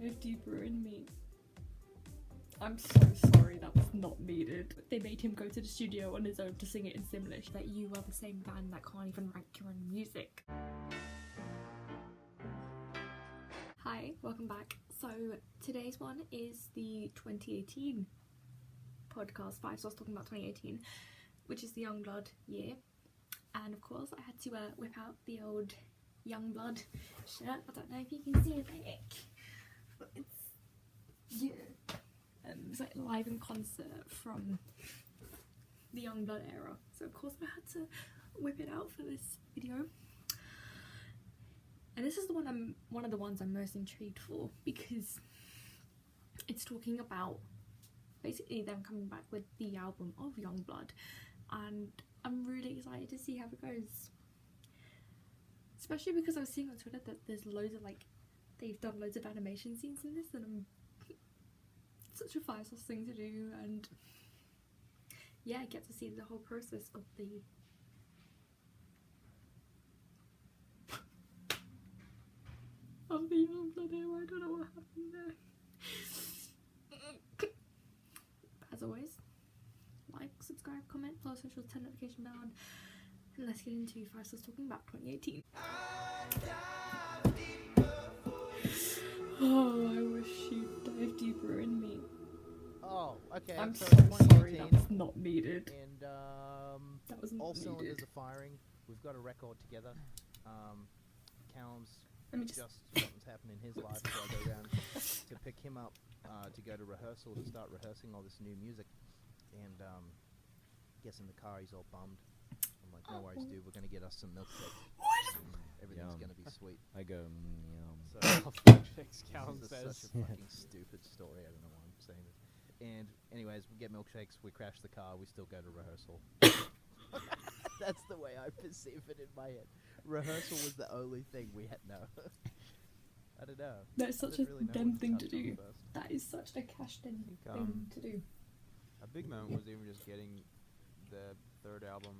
dive deeper in me. I'm so sorry, that was not needed. They made him go to the studio on his own to sing it in Simlish. That you are the same band that can't even rank your own music. Hi, welcome back. So today's one is the 2018 podcast, 5 Sauce talking about 2018, which is the Youngblood year. And of course I had to whip out the old Youngblood shirt. I don't know if you can see it, but it's, yeah. It's like live in concert from the Youngblood era. So of course I had to whip it out for this video. And this is one of the ones I'm most intrigued for, because it's talking about basically them coming back with the album of Youngblood, and I'm really excited to see how it goes. Especially because I was seeing on Twitter that there's loads of they've done loads of animation scenes in this, and it's such a 5 Sauce thing to do, and yeah, I get to see the whole process of the Youngblood era. I don't know what happened there. As always, like, subscribe, comment, follow socials, turn notification bell on, and let's get into 5 Sauce talking about 2018. Oh, I wish you'd dive deeper in me. Oh, okay. I'm so so sorry, 2018, that was not needed. and That was all not cylinders needed. are firing. We've got a record together. Callum's Let me just something's happened in his life, so I go down to pick him up to go to rehearsal to start rehearsing all this new music, and gets in the car. He's all bummed. I'm like, no worries, dude. We're gonna get us some milkshakes. Everything's Yum. gonna be sweet. I go, yum. So Milkshakes, Callum this is says. such a fucking stupid story. I don't know why I'm saying this. And anyways, we get milkshakes. We crash the car. We still go to rehearsal. That's the way I perceive it in my head. Rehearsal was the only thing we had. No, I don't know. That's I such a didn't really know dumb what thing to touch on do. first. That is such a cash in think, thing to do. A big moment was even just getting the third album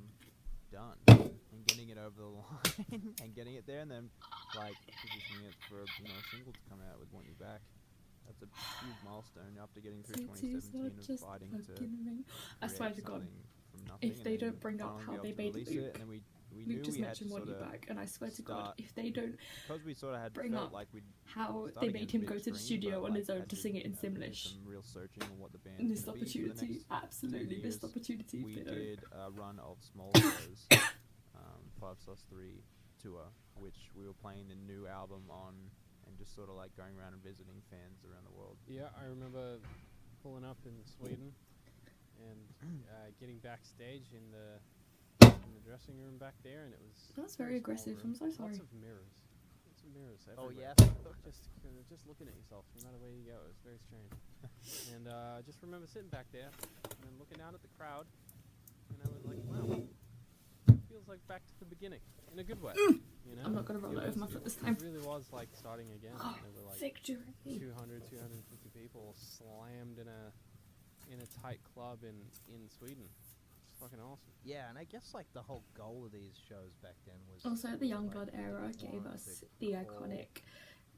done and getting it over the line and getting it there, and then positioning it for a single to come out with Want You Back. That's a huge milestone after getting through 2017 of fighting to I swear to create God, something from nothing. if they and then don't bring up finally how be they able to made release Luke, it, and then we Luke knew just we had to mentioned Want sort You of Back, and I swear to God, start, if they don't because we sort of had bring felt up like we'd how start they again made is a him bit go to the extreme, studio but, on his own had to sing it in do Simlish, some real searching on what the band missed could be for the opportunity, next absolutely 10 missed years. opportunity. We if they don't. did a run of small shows, 5 Sauce 3 tour, which we were playing the new album on, and just sort of going around and visiting fans around the world. Yeah, I remember pulling up in Sweden and getting backstage in the dressing room back there, and it was. That's very small aggressive. room. I'm so sorry. Lots of mirrors. Lots of mirrors Oh everywhere. yeah. Just looking at yourself, no matter where you go. It was very strange. And I just remember sitting back there and then looking out at the crowd, and I was like, wow, feels like back to the beginning in a good way. You know? I'm not gonna roll It it over was- my foot this It time. really was like starting again. Oh, There were like victory. 200, 250 people slammed in a tight club in Sweden. It's fucking awesome. Yeah, and I guess the whole goal of these shows back then was Also, the was, Youngblood we era didn't gave want us to the call iconic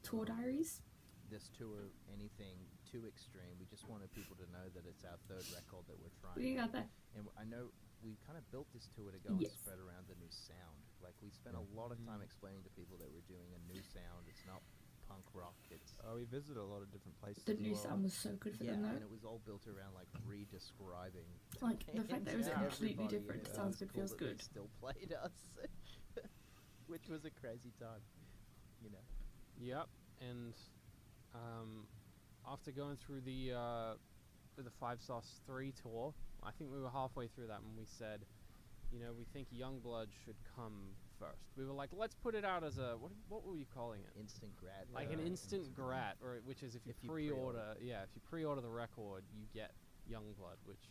tour diaries. this tour anything too extreme. We just wanted people to know that it's our third record that we're trying. We got that. And I know we kind of built this tour to go Yes. and spread around the new sound. We spent a lot of time explaining to people that we're doing a new sound. It's not punk rock. It's We visited a lot of different places. The as new well. sound was so good for yeah, them and it it was all built around re-describing. the fact that it was to completely everybody, different and sounds was good, cool feels that they good. Still played us, which was a crazy time, Yep. And after going through the 5 Sauce 3 tour, I think we were halfway through that when we said, we think Youngblood should come first. We were like, let's put it out as a what were we calling it? Instant grad. Like an instant grat, or which is if you pre-order, if you pre-order the record, you get Youngblood, which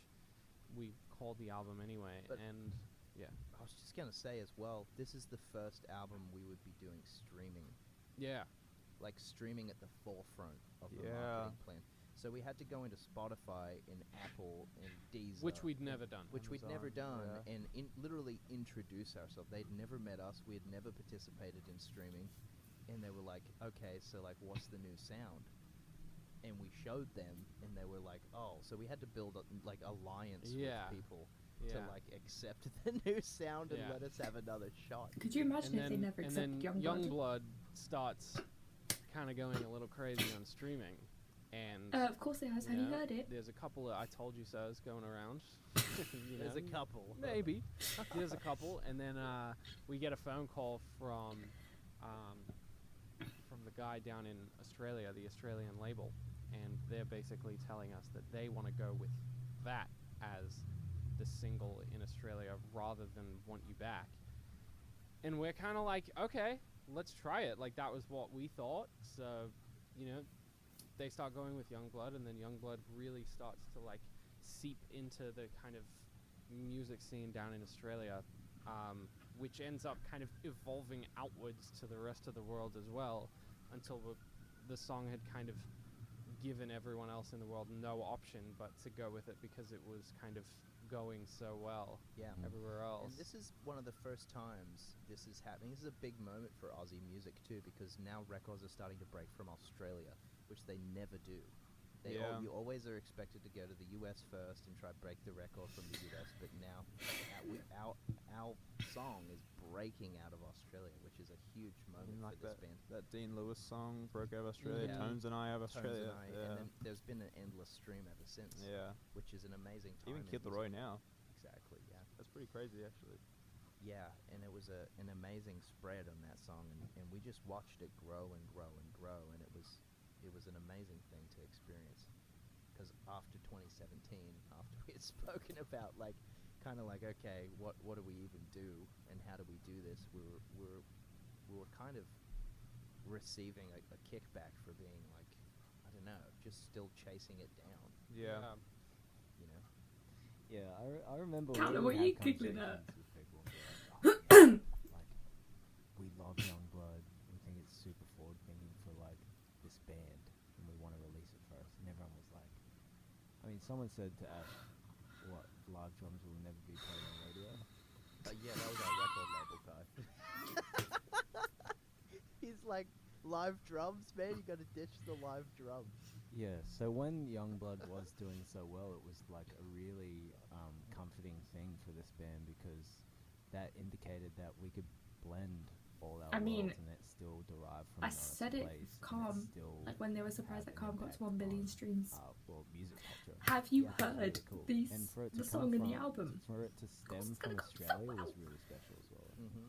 we called the album anyway. But and I was just gonna say as well, this is the first album we would be doing streaming. yeah, Streaming at the forefront of the Yeah. marketing plan. So we had to go into Spotify and Apple and Deezer, which we'd never done. which we'd never Amazon, done, yeah. and literally introduce ourselves. They'd never met us. We had never participated in streaming, and they were like, "Okay, so what's the new sound?" and we showed them, and they were like, "Oh," so we had to build a, like alliance Yeah. with people Yeah. to like accept the new sound and Yeah. let us have another shot. Could you imagine if they never and accepted then Youngblood? Youngblood starts kind of going a little crazy on streaming, and Of course it has. Have you know, heard it? There's a couple of I told you so's going around. You There's know, a couple. maybe. There's a couple, and then we get a phone call from the guy down in Australia, the Australian label, and they're basically telling us that they want to go with that as the single in Australia rather than Want You Back. And we're kind of like, okay, let's try it. Like, that was what we thought. So, you know, they start going with Youngblood, and then Youngblood really starts to, like, seep into the kind of music scene down in Australia, which ends up kind of evolving outwards to the rest of the world as well, until the song had kind of given everyone else in the world no option but to go with it because it was kind of going so well Yeah. everywhere else. And this is one of the first times this is happening. This is a big moment for Aussie music too, because now records are starting to break from Australia, which they never do. Yeah. You always are expected to go to the US first and try to break the record from the US, but now our song is breaking out of Australia, which is a huge moment like for this band. that Dean Lewis song broke out of Australia. Yeah. Tones and I have Tones Australia. and I, and then there's been an endless stream ever since, Yeah. which is an amazing time. Even in Kid music. Leroy now. Exactly, yeah. That's pretty crazy, actually. Yeah, and it was an amazing spread on that song, and we just watched it grow and grow and grow, and it was an amazing thing to experience. Because after 2017, after we had spoken about like, kind of like, okay, what do we even do, and how do we do this? We were kind of receiving a kickback for being like, I don't know, just still chasing it down, Yeah. you know. Yeah, I remember. Callum, we what are you had giggling at? conversations with people and be like, "Oh, yeah, like, we love Youngblood. We think it's super forward thinking for like this band, and we want to release it first." And everyone was like, I mean, someone said to Ash, "What, live drums will never be played on radio?" Yeah, that was our record label guy. He's like, live drums, man. You gotta ditch the live drums. Yeah, so when Youngblood was doing so well, it was like a really comforting thing for this band, because that indicated that we could blend all our I mean, worlds and it still derive from I an honest said it place, with and Calm, still like when they were surprised that have Calm an got to impact 1 billion on, streams. well, music culture. Have you Yeah, it's really heard cool. these, And for it to the come song in the from- album? For it to stem it's gonna from go so Australia well. was really special as well. Mm-hmm.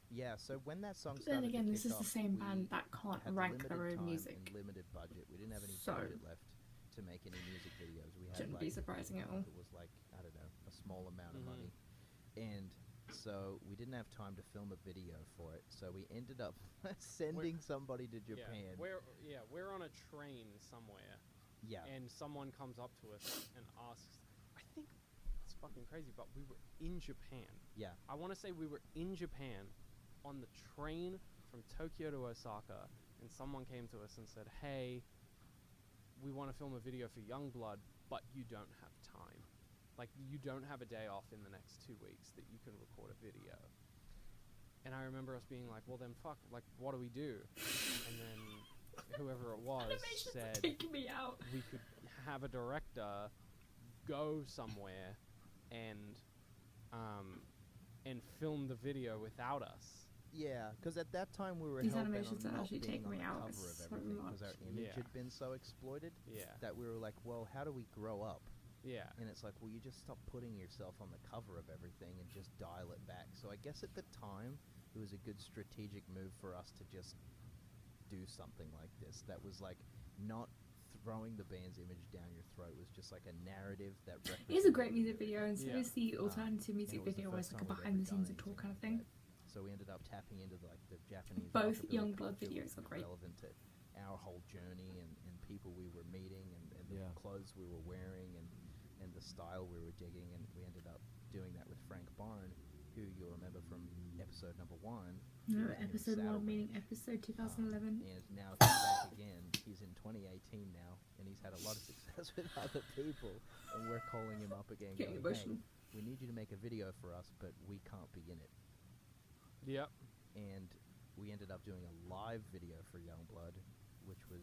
Yeah, so when that song But started then again, to this kick is the off, same we band that can't had rank limited their own time music. and limited budget. We didn't have any So- budget left to make any music videos. We had Shouldn't like, be surprising at all. It was like, I don't know, a small amount of Mhm. money, and so we didn't have time to film a video for it. So we ended up sending somebody to Japan. We're on a train somewhere, Yeah. and someone comes up to us and asks. I think it's fucking crazy, but we were in Japan. Yeah. I want to say we were in Japan on the train from Tokyo to Osaka, and someone came to us and said, "Hey, we want to film a video for Youngblood, but you don't have time. Like, you don't have a day off in the next 2 weeks that you can record a video." And I remember us being like, "Well, then fuck, like, what do we do?" And then whoever it was Animations are said taking me out. we could have a director go somewhere and film the video without us. Yeah, because at that time we were These hell-bent animations on are not actually being taking on me the out cover of so everything, because our much. image Yeah. had been so exploited Yeah. that we were like, well, how do we grow up? Yeah. And it's like, well, you just stop putting yourself on the cover of everything and just dial it back. So I guess at the time, it was a good strategic move for us to just do something like this. That was like not throwing the band's image down your throat. It was just like a narrative that It is a great music video, and so Yeah. is the alternative and music it was the video, where first it's like a time we'd behind the ever done scenes of tour anything kind of like thing. that. So we ended up tapping into like the Japanese Both rockabilly Youngblood culture, videos which are was great. relevant to our whole journey and people we were meeting and the Yeah. clothes we were wearing and the style we were digging, and we ended up doing that with Frank Barn, who you'll remember from episode number 1. No, in episode 1 Saddlemen. meaning episode 2011. And now he's back again. He's in 2018 now, and he's had a lot of success with other people, and we're calling him up again Getting going, hey, emotional. we need you to make a video for us, but we can't be in it. Yep. And we ended up doing a live video for Youngblood, which was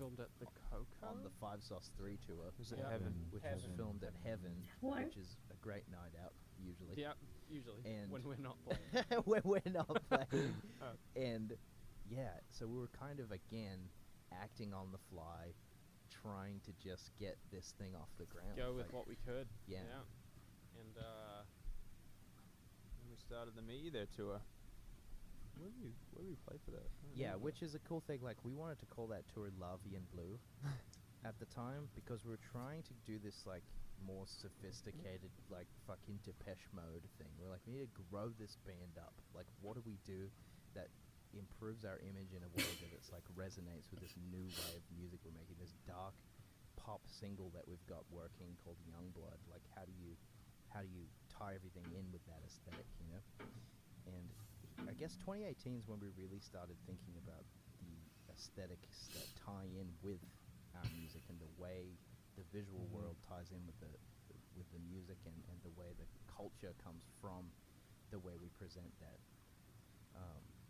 filmed at the Coco. on the 5 Sauce 3 tour. Was it Yeah. Heaven? Which was Heaven. filmed at Heaven, What? which is a great night out usually. Yeah, usually And- when we're not playing. when we're not playing. Oh. And yeah, so we were kind of again acting on the fly, trying to just get this thing off the ground. Go with like, what we could. Yeah. And When we started the Meet You There tour. Where did we play for that? I don't Yeah, remember. which is a cool thing. Like we wanted to call that tour La Vie en Bleu at the time because we were trying to do this like more sophisticated, like fucking Depeche Mode thing. We're like, we need to grow this band up. Like, what do we do that improves our image in a way that it's like resonates with this new way of music we're making? This dark pop single that we've got working called Youngblood. Like, how do you tie everything in with that aesthetic, you know? And I guess 2018 is when we really started thinking about the aesthetics that tie in with our music and the way the visual world ties in with the music and the way the culture comes from the way we present that.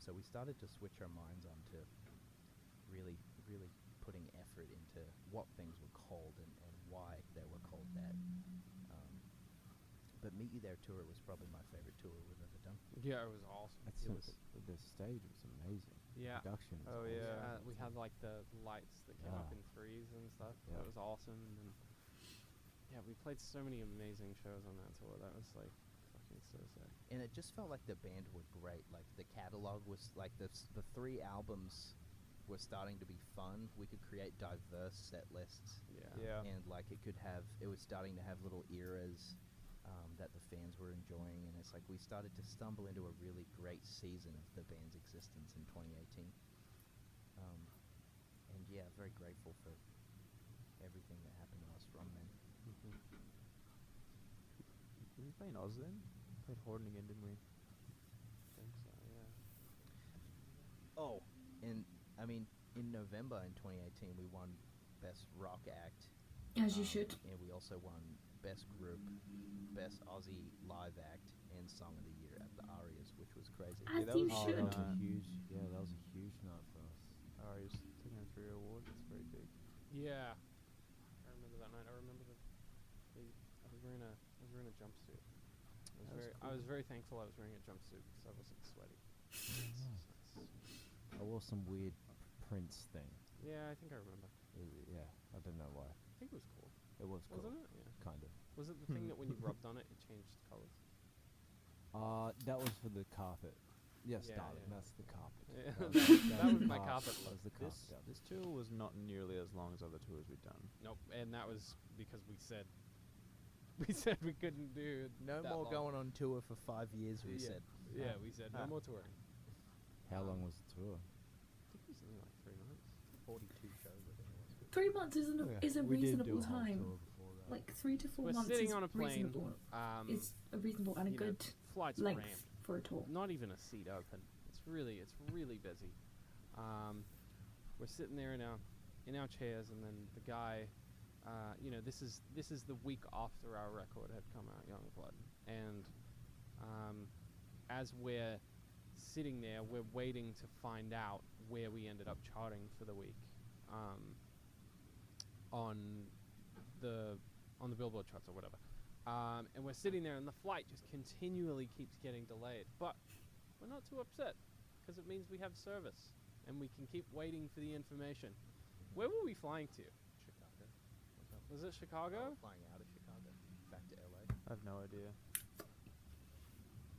So we started to switch our minds on to really putting effort into what things were called and why they were called that. But Meet You There tour was probably my favorite tour we've ever done. yeah, it was awesome. That's It so the stage was amazing. Yeah. Production. Was Oh, awesome. yeah. We had like the lights that came up Yeah. in threes and stuff. Yeah. That was awesome. And then, yeah, we played so many amazing shows on that tour. That was like fucking so sick. And it just felt like the band were great. Like the catalog was like the 3 albums were starting to be fun. We could create diverse set lists, Yeah. and like it was starting to have little eras that the fans were enjoying. And it's like we started to stumble into a really great season of the band's existence in 2018. And yeah, very grateful for everything that happened to us from then. Did we play in Oz then? Played Horden again, didn't we? I think so, yeah. Oh, and I mean, in November in 2018, we won Best Rock Act. As you should. And we also won Best Group, Best Aussie Live Act, and Song of the Year at the Arias, which was crazy. As that you was- Oh, should. that was a Uh, huge. Yeah, that was a huge night for us. Ari's taking a 3 award. That's very big. Yeah. I remember that night. I remember I was wearing a jumpsuit. That was I was cool. very thankful I was wearing a jumpsuit because I wasn't sweaty. I wore some weird Prince thing. Yeah, I think I remember. Yeah, I don't know why. I think it was cool. It was cool. Wasn't it? Yeah. Kind of. Was it the thing that when you rubbed on it, it changed colours? That was for the carpet. Yes, Yeah, darling, yeah. that's the carpet. Yeah, That that was my the carpet That look. was the This carpet. yeah. this tour was not nearly as long as other tours we've done. Nope, and that was because we said we couldn't do No that more long. going on tour for 5 years, we Yeah. said. Yeah, we said no Ah. more touring. How long was the tour? I think it was only like 3 months. 42 shows, I think it was. 3 months is a We did do reasonable a whole time. tour before that. Like 3 to 4 We're months sitting is on a plane. reasonable. It's It's a reasonable and a good flight's length rammed. for a tour. Not even a seat open. It's really busy. We're sitting there in our chairs, and then the guy, this is the week after our record had come out, Youngblood, and as we're sitting there, we're waiting to find out where we ended up charting for the week, on the Billboard charts or whatever. And we're sitting there, and the flight just continually keeps getting delayed. But we're not too upset, because it means we have service, and we can keep waiting for the information. Where were we flying to? Chicago. Was it Chicago? Oh, flying out of Chicago, back to LA. I have no idea.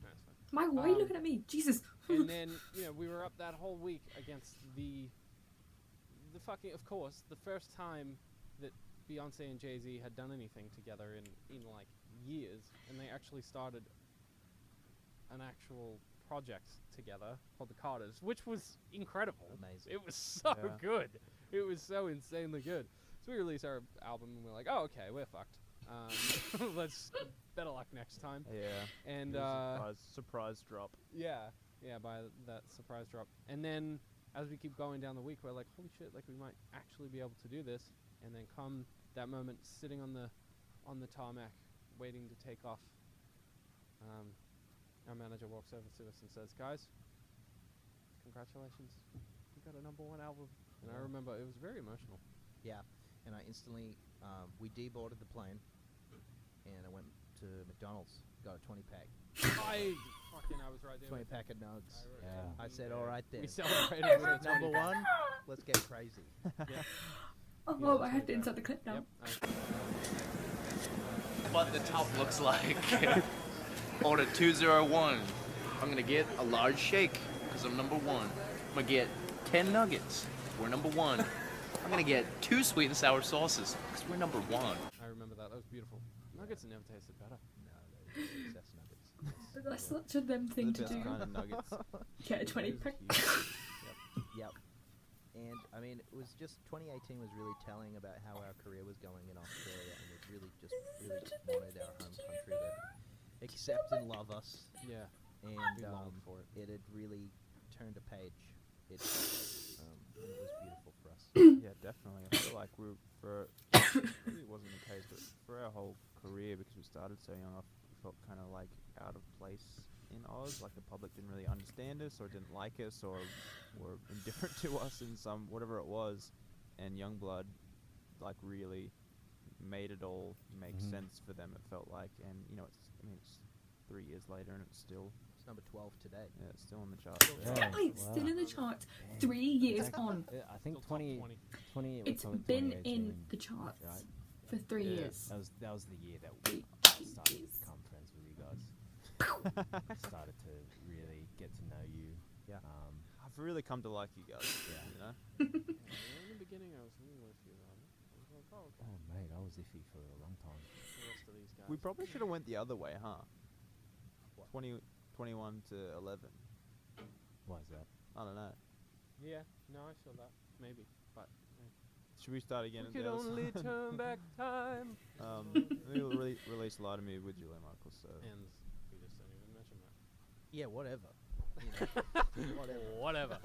No, it's fine. Michael, why are you Um, looking at me? Jesus. And then, we were up that whole week against the fucking, of course, the first time that Beyonce and Jay-Z had done anything together in like years, and they actually started an actual project together called the Carters, which was incredible. Amazing. It was so Yeah. good. It was so insanely good. So we released our album, and we're like, oh, okay, we're fucked. Let's better luck next time. Yeah. And It was a surprise drop. yeah, by that surprise drop. And then as we keep going down the week, we're like, holy shit, like we might actually be able to do this. And then come that moment, sitting on the tarmac, waiting to take off, our manager walks over to us and says, guys, congratulations, we got a #1 album. And I remember it was very emotional. Yeah, and I instantly we deboarded the plane, and I went to McDonald's, got a 20-pack, I was right there. 20-pack of nugs. Yeah. I said, all right then. We celebrated with a Number 20. one, let's get crazy. Oh, I have to insert the clip now. Yep. What the top looks like. Order 201. I'm gonna get a large shake because I'm number one. I'm gonna get 10 nuggets. We're number one. I'm gonna get 2 sweet and sour sauces because we're number one. I remember that. That was beautiful. Nuggets have never tasted better. No, they're success nuggets. But that's such a them thing the to best do. kind of nuggets. Get a 20 pack. Yep. And I mean, it was just 2018 was really telling about how our career was going in Australia, and we really just wanted our home country to accept and love us. Yeah. And We longed for it. it had really turned a page. It and it was beautiful for us. Yeah, definitely. I feel like we were maybe it wasn't the case, but for our whole career, because we started so young, I felt kind of like out of place in Oz. Like the public didn't really understand us, or didn't like us, or were indifferent to us in some whatever it was. And Youngblood, like, really made it all make Mhm. sense for them. It felt like, and you know, it's 3 years later, and it's still It's number 12 today. it's still on the charts. Yeah. Wait, Wow. still in the charts. Damn. 3 years It's on. I think Still top 20, 20. 20 it It's was been 2018, in the charts right? for 3 Yeah. years. That was the year that 3 we started years. to become friends with you guys. Started to really get to know you. Yeah. I've really come to like you guys. Yeah. You know. In the beginning, I was with you on it. I was like, oh, okay. Oh mate, I was iffy for a long time. The rest of these guys. We probably should have went the other way, huh? What? 21 to 11. Why is that? I don't know. Yeah. No, I feel that. Maybe. But Should we start again? we at could the other only side? turn back time. We'll release Lie to Me with Julia Michaels. So And we just don't even mention that. Yeah, whatever. You know, whatever. Whatever.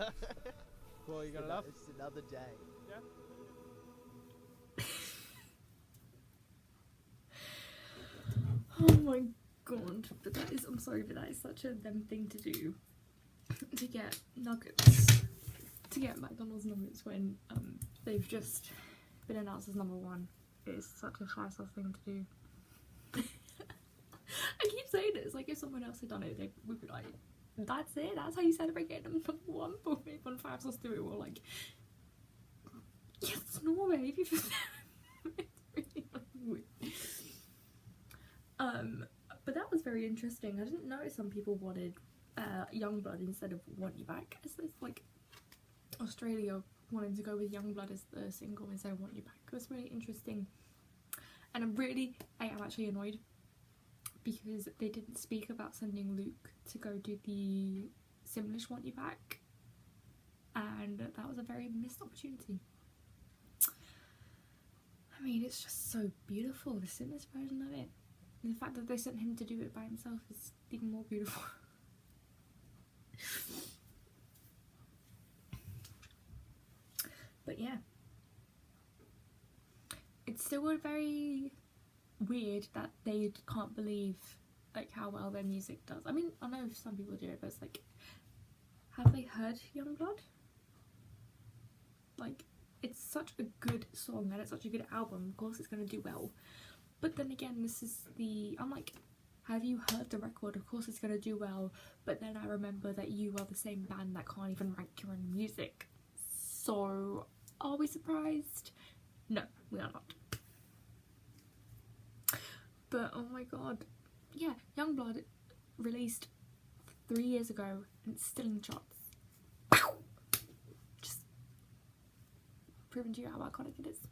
Well, you got enough? It's another day. Yeah. Oh my god, but that is, I'm sorry, but that is such a them thing to do. To get nuggets. To get McDonald's nuggets when they've just been announced as number one is such a shy thing to do. I keep saying it, it's like if someone else had done it, they would be like, that's it, that's how you celebrate getting them number one, but if on 5 sauce do it, we're like, yes, Norway, if you've it's really weird. But that was very interesting. I didn't know some people wanted Youngblood instead of Want You Back. It's like Australia wanted to go with Youngblood as the single instead of Want You Back. It was really interesting. And I am actually annoyed because they didn't speak about sending Luke to go do the Simlish Want You Back. And that was a very missed opportunity. I mean, it's just so beautiful, the Simlish version of it. And the fact that they sent him to do it by himself is even more beautiful. But yeah, it's still very weird that they can't believe like how well their music does. I mean, I know some people do it, but it's like, have they heard Youngblood? Like, it's such a good song and it's such a good album. Of course, it's gonna do well. But then again, this is I'm like, have you heard the record? Of course, it's gonna do well. But then I remember that you are the same band that can't even rank your own music. So, are we surprised? No, we are not. But oh my god, yeah, Youngblood released 3 years ago and it's still in the charts. Just proving to you how iconic it is.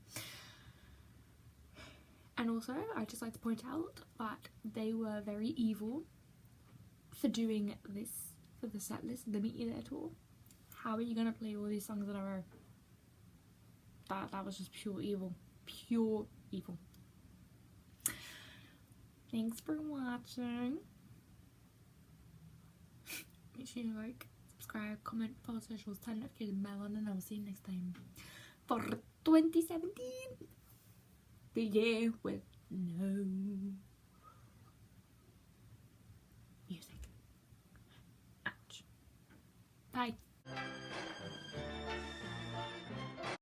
And also, I'd just like to point out that they were very evil for doing this for the set list, the Meet You There tour. How are you gonna play all these songs in a row? That was just pure evil. Pure evil. Thanks for watching. Make sure you like, subscribe, comment, follow socials, turn notification bell on, and I will see you next time for 2017. The year with no music. Ouch. Bye.